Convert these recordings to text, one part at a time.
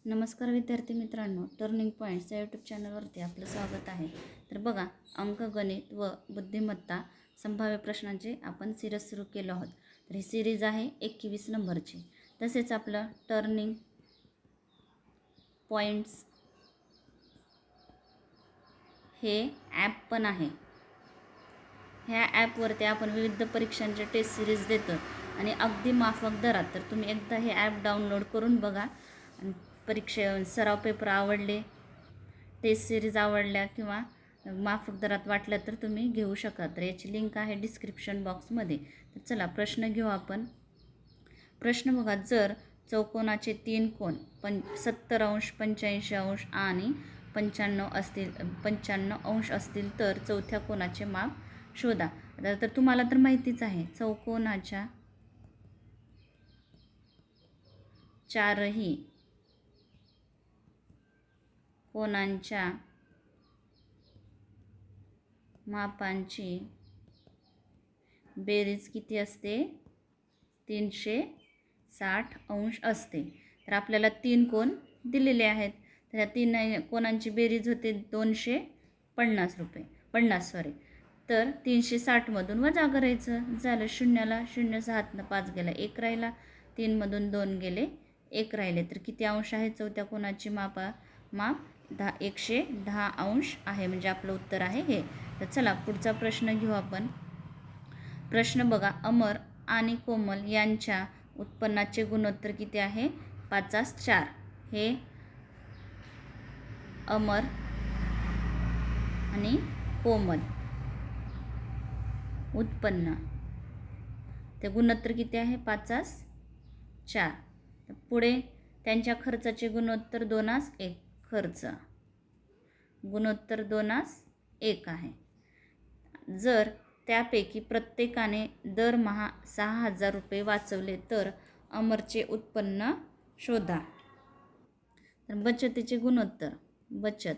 नमस्कार विद्यार्थी मित्रांनो, टर्निंग पॉईंट्स या यूट्यूब चॅनलवरती आपलं स्वागत आहे. तर बघा, अंकगणित व बुद्धिमत्ता संभाव्य प्रश्नांचे आपण सिरीज सुरू केलो आहोत. तर ही सिरीज आहे 21 नंबरची. तसेच आपलं टर्निंग पॉईंट्स हे ॲप पण आहे. ह्या ॲपवरती आपण विविध परीक्षांचे टेस्ट सिरीज देतो आणि अगदी माफक दरात. तर तुम्ही एकदा हे ॲप डाउनलोड करून बघा. आणि सराव पेपर आवडले, टेस्ट सिरीज आवडल्या किंवा माफक दरात वाटल्या तर तुम्ही घेऊ शकता. तर याची लिंक आहे डिस्क्रिप्शन बॉक्समध्ये. तर चला प्रश्न घेऊ आपण. प्रश्न बघा, जर चौकोनाचे 3 कोन 70 अंश, 85 अंश आणि 95 अंश असतील तर चौथ्या कोनाचे माप शोधा. तर तुम्हाला तर माहितीच आहे, चौकोनाच्या चारही कोनांच्या मापांची बेरीज किती असते? 360 अंश असते. तर आपल्याला 3 कोन दिलेले आहेत. तर या 3 कोनांची बेरीज होते 250. तर 360मधून वजा करायचं. झालं, शून्याला 0, 6 5 गेला, 1 राहिला, 3मधून 2 गेले, 1 राहिले. तर किती अंश आहे चौथ्या कोनाची माप 110 अंश आहे. म्हणजे आपलं उत्तर आहे हे. तर चला पुढचा प्रश्न घेऊ आपण. प्रश्न बघा, अमर आणि कोमल यांच्या उत्पन्नाचे गुणोत्तर किती आहे? 5:4. हे अमर आणि कोमल उत्पन्न, ते गुणोत्तर किती आहे? 5:4. पुढे त्यांच्या खर्चाचे गुणोत्तर 2:1. खर्च गुणोत्तर 2:1 आहे. जर त्यापैकी प्रत्येकाने दरमहा 6,000 रुपये वाचवले तर अमरचे उत्पन्न शोधा. तर बचतीचे गुणोत्तर, बचत,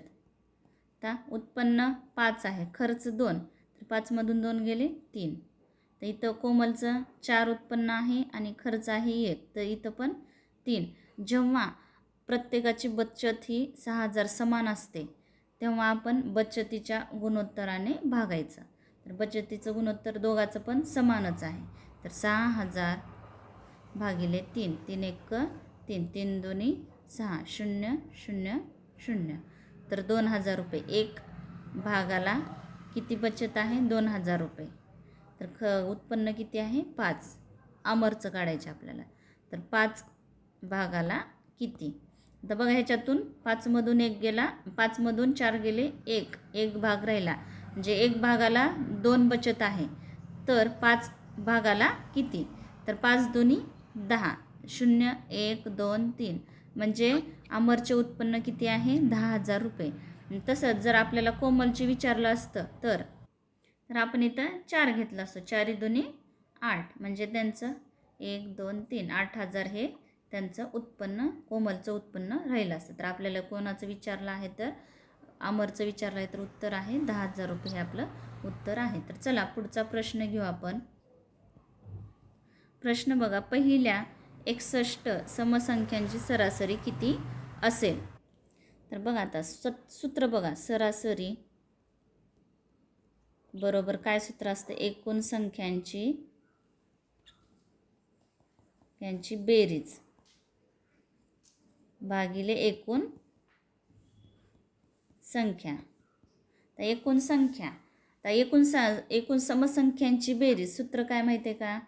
आता उत्पन्न 5 आहे, खर्च 2, तर 5मधून 2 गेले, 3. तर इथं कोमलचं 4 उत्पन्न आहे आणि खर्च आहे 1, तर इथं पण 3. जेव्हा प्रत्येकाची बचत ही 6,000 समान असते तेव्हा आपण बचतीच्या गुणोत्तराने भागायचं. तर बचतीचं गुणोत्तर दोघाचं पण समानच आहे. तर 6,000 भागिले 3, 3 1 3, 3 2 6, 0 0 0. तर 2,000 रुपये. एक भागाला किती बचत आहे? 2,000 रुपये. तर उत्पन्न किती आहे? 5. अमरचं काढायचं आपल्याला. तर 5 भागाला किती? तर बघा, ह्याच्यातून 5मधून 1 गेला, 5मधून 4 गेले, 1 भाग राहिला. म्हणजे 1 भागाला 2 बचत आहे. तर 5 भागाला किती? तर 5 2 10, 0 1 2 3. म्हणजे अमरचे उत्पन्न किती आहे? 10,000 रुपये. तसंच जर आपल्याला कोमलचे विचारलं असतं तर आपण इथं 4 घेतलं असतं. 4 2 8. म्हणजे त्यांचं 1 2 3 8,000 हे त्यांचं उत्पन्न, कोमलचं उत्पन्न राहिलं असतं. तर आपल्याला कोणाचं विचारलं आहे? तर अमरचं विचारलं आहे. तर उत्तर आहे 10,000 रुपये हे आपलं उत्तर आहे. तर चला पुढचा प्रश्न घेऊ आपण. प्रश्न बघा, पहिल्या 61 समसंख्यांची सरासरी किती असेल? तर बघा, आता सूत्र बघा, सरासरी बरोबर काय सूत्र असतं? एकूण संख्यांची बेरीज भागिले एकूण संख्या. तर एकूण संख्या, तर एकूण समसंख्यांची बेरीज सूत्र काय माहिती आहे का?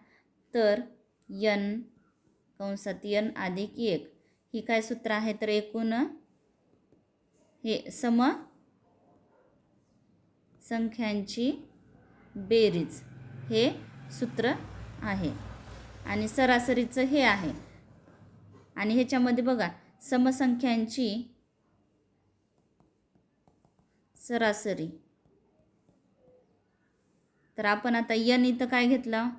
तर n कंसात n अधिक 1 ही काय सूत्र आहे? तर एकूण हे समसंख्यांची बेरीज हे सूत्र आहे आणि सरासरीचं हे आहे. आणि ह्याच्यामध्ये बघा, समसंख्यांची सरासरी, तर आपण आता n इथं काय घेतलं?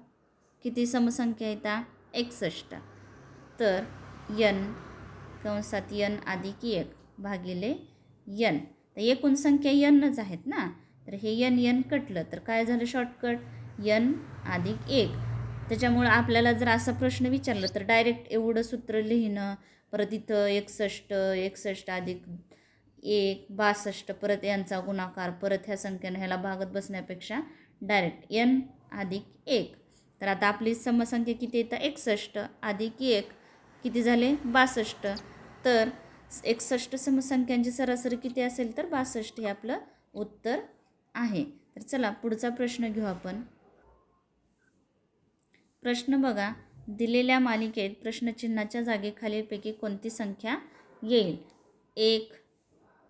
किती समसंख्या येतात? 61. तर n कंसात n अधिक 1 भागिले n. तर एकूण संख्या nच आहेत ना. तर हे n कटलं तर काय झालं? शॉर्टकट n अधिक 1. त्याच्यामुळं आपल्याला जर असा प्रश्न विचारला तर डायरेक्ट एवढं सूत्र लिहिणं परत इथं 61 61 अधिक 1 62 परत यांचा गुणाकार परत ह्या संख्येनं ह्याला भागत बसण्यापेक्षा डायरेक्ट n अधिक 1. तर आता आपली समसंख्या किती येतं 61 अधिक 1 किती झाले 62. तर 61 समसंख्यांची सरासरी किती असेल तर 62 हे आपलं उत्तर आहे. तर चला पुढचा प्रश्न घेऊ आपण. प्रश्न बघा, दिलेल्या मालिकेत प्रश्नचिन्हाच्या जागी खालीलपैकी कोणती संख्या येईल. 1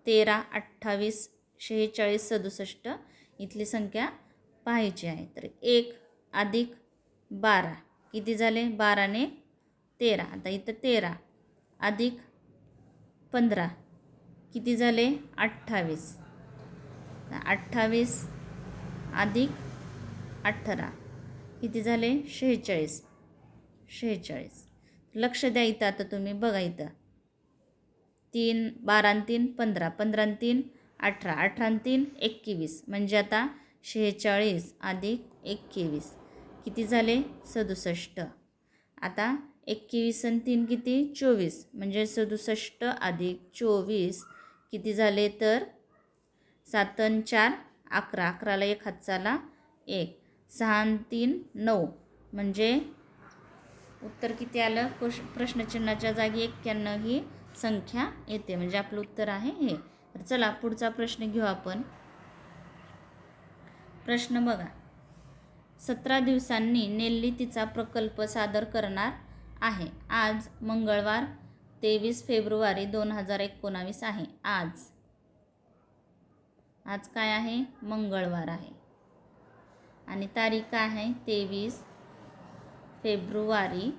13 28 46 67 इथली संख्या पाहायची आहे. तर 1 अधिक 12 किती झाले 12 ने 13. आता इथं 13 अधिक 15 किती झाले 28. 28 अधिक 18 किती झाले 46. 46 लक्ष द्या इथं. आता तुम्ही बघा इथं 3 12 आणि 3 15 15 आणि 3 18 18 आणि 3 21 म्हणजे आता 46 अधिक 21 किती झाले 67. आता 21 आणि 3 किती 24 म्हणजे 67 अधिक 24 किती झाले तर 7 आणि 4 11 11ला 1 हात चाला 1 6 आणि 3 9 म्हणजे उत्तर किती आलं प्रश्नचिन्हाच्या जागी 91 ही संख्या येते म्हणजे आपलं उत्तर आहे हे. तर चला पुढचा प्रश्न घेऊ आपण. प्रश्न बघा, 17 दिवसांनी नेल्ली तिचा प्रकल्प सादर करणार आहे. आज मंगळवार 23 फेब्रुवारी 2019 आहे. आज काय आहे मंगळवार आहे आणि तारीख काय आहे 23 फेब्रुवारी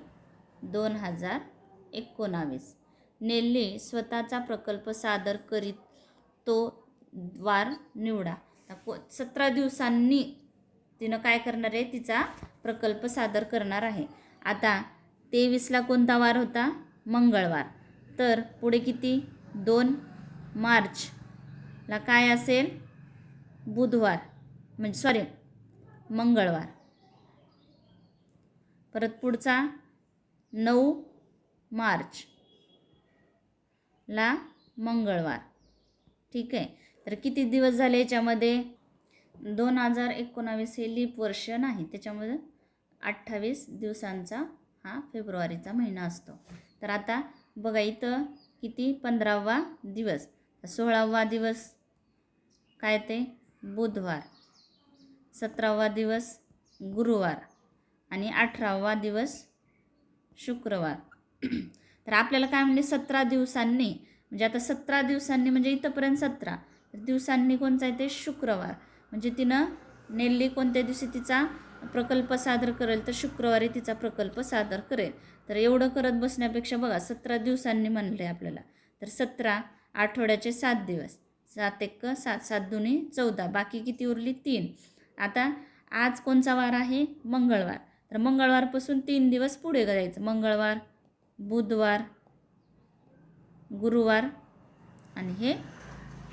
2019. नेल्ली स्वतःचा प्रकल्प सादर करीत तो वार निवडा. 17 दिवसांनी तिनं काय करणार आहे तिचा प्रकल्प सादर करणार आहे. आता 23ला कोणता वार होता मंगळवार. तर पुढे किती 2 मार्चला काय असेल बुधवार म्हणजे मंगळवार. परत पुढचा 9 मार्चला मंगळवार. ठीक आहे. तर किती दिवस झाले याच्यामध्ये 2019 हे लीप वर्ष नाही त्याच्यामध्ये 28 दिवसांचा हा फेब्रुवारीचा महिना असतो. तर आता बघा इथं किती 15वा दिवस 16वा दिवस काय ते बुधवार 17वा दिवस गुरुवार आणि 18वा दिवस शुक्रवार. तर आपल्याला काय म्हणले 17 दिवसांनी म्हणजे आता 17 दिवसांनी म्हणजे इथंपर्यंत 17 दिवसांनी कोणचा आहे ते शुक्रवार. म्हणजे तिनं नेल्ली कोणत्या दिवशी तिचा प्रकल्प सादर करेल तर शुक्रवारी तिचा प्रकल्प सादर करेल. तर एवढं करत बसण्यापेक्षा बघा 17 दिवसांनी म्हणलं आहे आपल्याला. तर 17 आठवड्याचे 7 दिवस 7 1 7 7 2 14 बाकी किती उरली 3. आता आज कोणचा वार आहे मंगळवार. तर मंगळवारपासून 3 दिवस पुढे जायचं. मंगळवार बुधवार गुरुवार आणि हे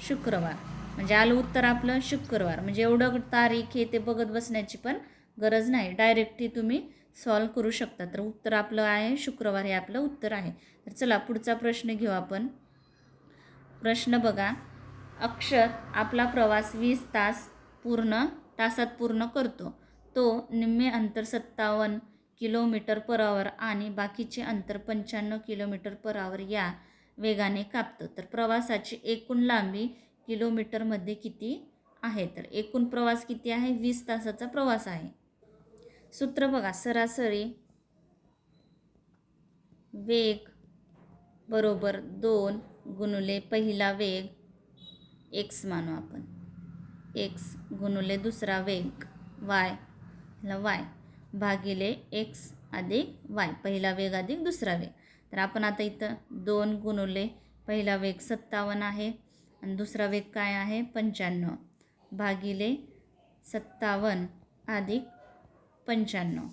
शुक्रवार म्हणजे आलं उत्तर आपलं शुक्रवार. म्हणजे एवढं तारीख हे ते बघत बसण्याची पण गरज नाही. डायरेक्टली तुम्ही सॉल्व करू शकता. तर उत्तर आपलं आहे शुक्रवार हे आपलं उत्तर आहे. तर चला पुढचा प्रश्न घेऊ आपण. प्रश्न बघा, अक्षर आपला प्रवास 20 तासात पूर्ण करतो. तो निम्मे अंतर 57 km/h आणि बाकीचे अंतर 95 km/h या वेगाने कापतो. तर प्रवासाची एकूण लांबी किलोमीटरमध्ये किती आहे. तर एकूण प्रवास किती आहे 20 तासाचा प्रवास आहे. सूत्र बघा, सरासरी वेग बरोबर 2 गुणुले पहिला वेग x मानू आपण x गुणुले दुसरा वेग y भागिले x अधिक y पहिला वेग अधिक दुसरा वेग. तर आपण आता इथं 2 गुणुले पहिला वेग 57 आहे आणि दुसरा वेग काय आहे 95 भागिले 57 अधिक 95.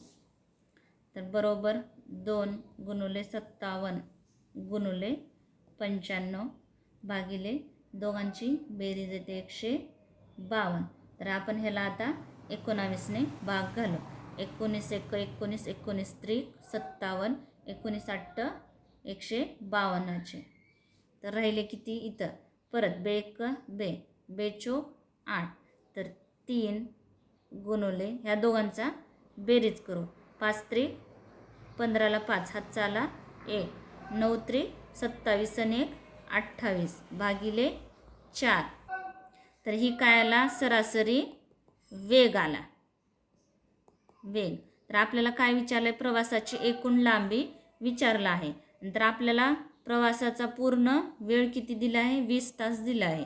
तर बरोबर 2 गुणुले 57 गुणुले 95 भागिले दोघांची बेरीज येते 152. तर आपण ह्याला आता 19ने भाग घालू. 19 1 19 19 3 57 19 8 152चे. तर राहिले किती इथं परत बेक बे बेचोक 8. तर 3 गुणुले ह्या दोघांचा बेरीज करू. 5 त्रिक 15ला 5 हातचा आला 1. 9 त्रिक 27 आणि 1 28 भागिले 4. तर ही काय आला सरासरी वेग आला. वेग. तर आपल्याला काय विचारलं आहे प्रवासाची एकूण लांबी विचारला आहे. नंतर आपल्याला प्रवासाचा पूर्ण वेळ किती दिला आहे 20 तास दिला आहे.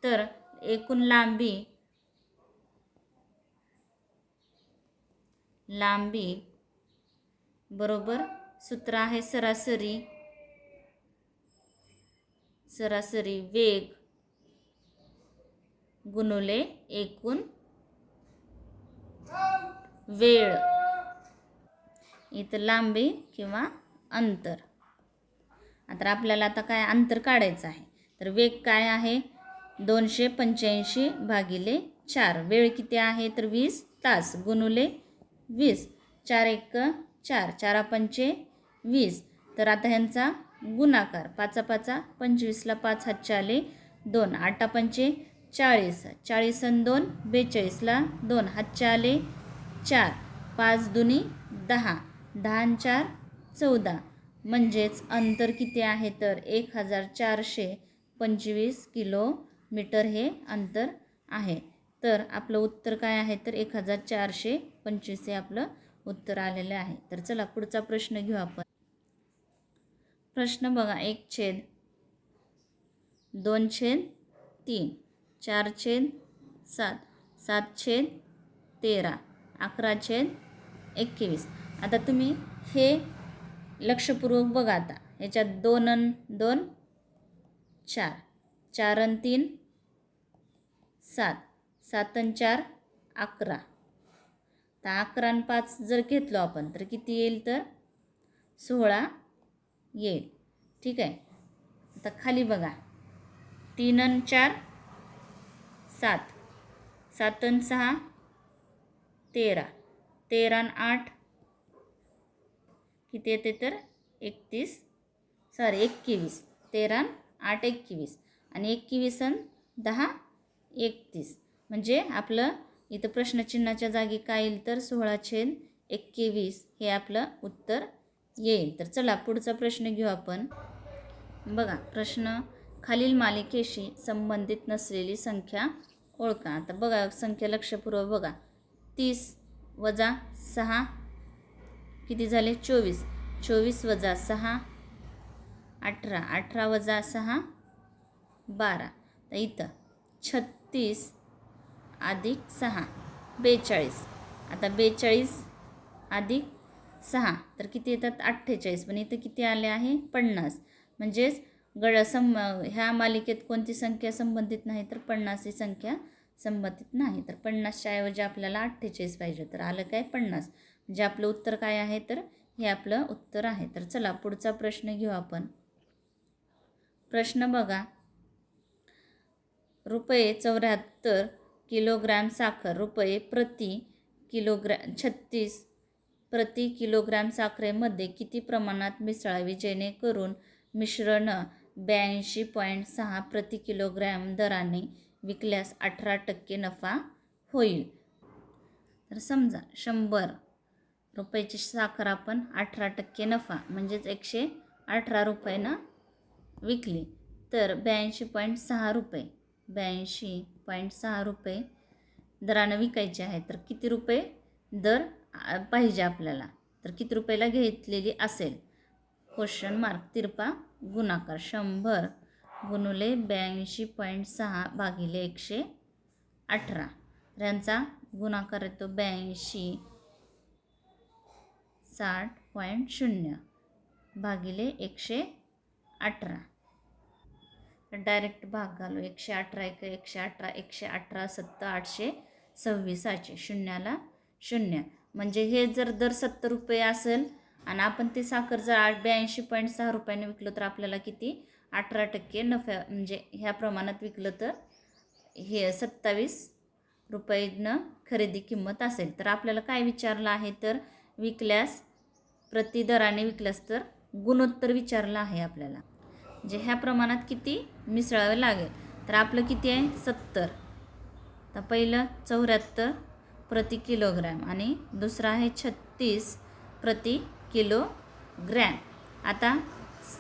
तर एकूण लांबी बरोबर सूत्र आहे सरासरी वेग गुणुले एकूण वेळ. इथं लांबी किंवा अंतर. आता आपल्याला काय अंतर काढायचं आहे. तर वेग काय आहे 285 भागिले 4. वेळ किती आहे तर 20 तास गुणुले 20. 4 1 4 4 पंचे 20. तर आता ह्यांचा गुणाकार 5 5 25ला 5 हातचे आले 2. 8 पंचे 40 40 आणि 2 42ला 2 हातचे आले 4. 5 दुनी 10 10 आणि 4 14. म्हणजेच अंतर किती आहे तर 1425 किलोमीटर हे अंतर आहे. तर आपलं उत्तर काय आहे तर 1425 हे आपलं उत्तर आलेलं आहे. तर चला पुढचा प्रश्न घेऊ आपण. प्रश्न बघा 1/2/3 2/3 4/7 7/13 11/21. आता तुम्ही हे लक्षपूर्वक बघा. आता याच्यात 2 आणि 2 4 4 आणि 3 7 7 आणि 4 11. तर 11 आणि 5 जर घेतलो आपण तर किती येईल तर 16 येईल. ठीक आहे. आता खाली बघा 3 आणि 4 7 7 आणि 6 13 13 आणि 8 किती येते तर 21 13 आणि 8 21 आणि 21 आणि 10 31. म्हणजे आपलं इथं प्रश्नचिन्हाच्या जागी काय येईल तर 16/21 हे आपलं उत्तर येईल. तर चला पुढचा प्रश्न घेऊ आपण. बघा प्रश्न खालील मालिकेशी संबंधित नसलेली संख्या ओळखा. आता बघा संख्या लक्षपूर्वक बघा. 30 वजा 6 किती झाले 24 24 वजा 6 18 18 वजा 6 12. तर इथं 36 अधिक 6 42. आता 42 अधिक 6 तर किती येतात 48. पण इथं किती आले आहे 50. म्हणजेच ह्या मालिकेत कोणती संख्या संबंधित नाही तर 50 ही संख्या संबंधित नाही. तर 50च्या ऐवजी आपल्याला 48 पाहिजे. तर आलं काय 50. म्हणजे आपलं उत्तर काय आहे तर हे आपलं उत्तर आहे. तर चला पुढचा प्रश्न घेऊ आपण. प्रश्न बघा ₹74 किलोग्रॅम साखर प्रति किलोग्रॅम 36 प्रति किलोग्रॅम साखरेमध्ये किती प्रमाणात मिसळावी जेणेकरून मिश्रण 82.6 प्रति किलोग्रॅम दराने विकल्यास 18% नफा होईल. तर समजा 100 रुपयाची साखर आपण 18% नफा म्हणजेच 118 रुपयानं विकली तर 82.6 रुपये दरानं विकायचे आहे. तर किती रुपये दर पाहिजे आपल्याला. तर किती रुपयाला घेतलेली असेल क्वेश्चन मार्क तिरपा गुणाकार 100 गुणुले 82.6 भागिले 118. तर यांचा गुणाकार येतो 82 60.0 भागिले 118. तर डायरेक्ट भाग घालू 118 118 118 7 826 शून्याला 0. म्हणजे हे जर दर 70 रुपये असेल आणि आपण ते साखर जर 82.6 रुपयाने विकलं तर आपल्याला किती 18% नफा म्हणजे ह्या प्रमाणात विकलं तर हे 27 रुपयानं खरेदी किंमत असेल. तर आपल्याला काय विचारलं आहे तर विकल्यास प्रति दराने विकल्यास तर गुणोत्तर विचारलं आहे आपल्याला. म्हणजे ह्या प्रमाणात किती मिसळावे लागेल. तर आपलं किती आहे 70. तर पहिलं 74 प्रति किलोग्रॅम आणि दुसरं आहे 36 प्रति किलोग्रॅम. आता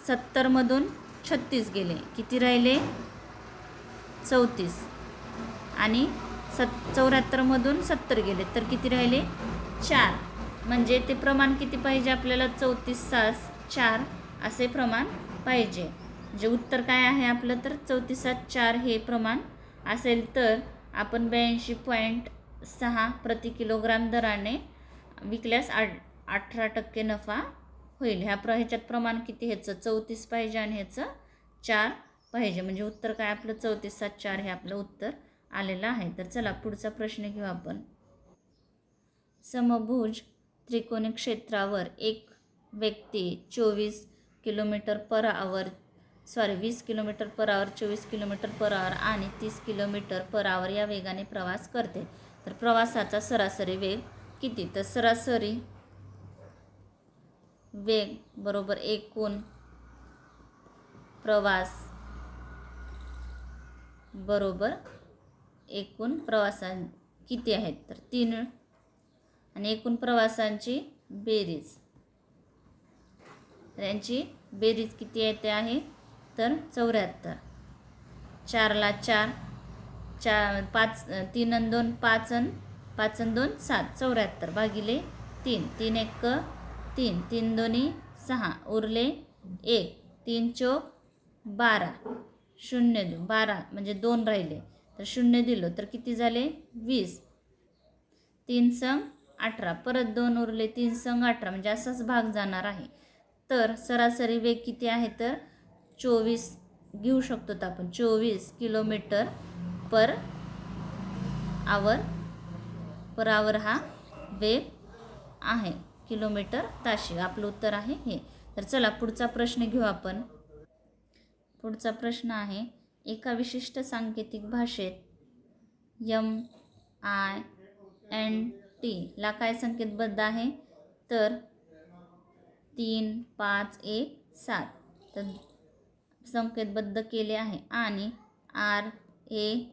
70मधून 36 गेले, किती राहिले 34. आणि 74मधून 70 गेले तर किती राहिले 4. म्हणजे ते प्रमाण किती पाहिजे आपल्याला 34/4 असे प्रमाण पाहिजे. जे उत्तर काय आहे आपलं तर 34/4 हे प्रमाण असेल तर आपण 82.6 प्रति किलोग्राम दराने विकल्यास 18% नफा होईल. ह्याच्यात प्रमाण किती ह्याचं 34 पाहिजे आणि ह्याचं 4 पाहिजे. म्हणजे उत्तर काय आपलं 34/4 हे आपलं उत्तर आलेलं आहे. तर चला पुढचा प्रश्न घेऊ आपण. समभुज त्रिकोणी क्षेत्रावर एक व्यक्ती 20 kilometre per hour 24 kilometre per hour आणि 30 किलोमीटर पर आवर या वेगाने प्रवास करते. तर प्रवासाचा सरासरी वेग किती. तर सरासरी वेग बरोबर एकूण प्रवास बरोबर एकूण प्रवासां किती आहेत तर 3 आणि एकूण प्रवासांची बेरीज. यांची बेरीज किती येते आहे तर 74. 4ला 4, 5 3 आणि 2 5 आणि 5 आणि 2 7, 74 भागिले 3, 3 1 3, 3 2 6 उरले 1, 3 चौक 12, 0 12 म्हणजे 2 राहिले तर 0 दिलं तर किती झाले 20. 3 संग 18 परत 2 उरले 3 संग 18 म्हणजे असाच भाग जाणार आहे. तर सरासरी वेग किती आहे तर 24 घेऊ शकतो आपण. 24 किलोमीटर पर आवर हा वेग आहे किलोमीटर ताशी. आपलं उत्तर आहे हे. तर चला पुढचा प्रश्न घेऊ आपण. पुढचा प्रश्न आहे एका विशिष्ट सांकेतिक भाषेत MINT ला काय संकेतबद्ध आहे तर 3 5 1 7 तर संकेतबद्ध केले आहे. आणि RATE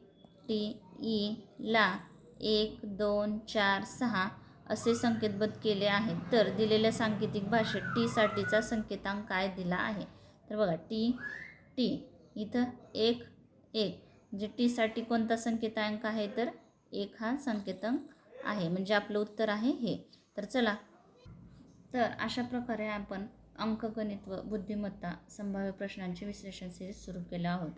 ला 1 2 4 6 असे संकेतबद्ध केले आहे. तर दिलेल्या सांकेतिक भाषेत T साठीचा संकेतांक काय दिला आहे. तर बघा T इथं 1 1 म्हणजे T साठी कोणता संकेतांक आहे तर 1 हा संकेतांक आहे. म्हणजे आपलं उत्तर आहे हे. तर चला तर अशा प्रकारे आपण अंकगणित व बुद्धिमत्ता संभाव्य प्रश्नांचे विश्लेषण सिरीज सुरू केलं आहोत.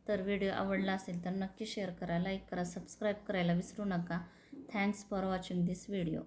तर व्हिडिओ आवडला असेल तर नक्की शेअर करा, लाईक करा, सबस्क्राईब करायला विसरू नका. Thanks for watching this video.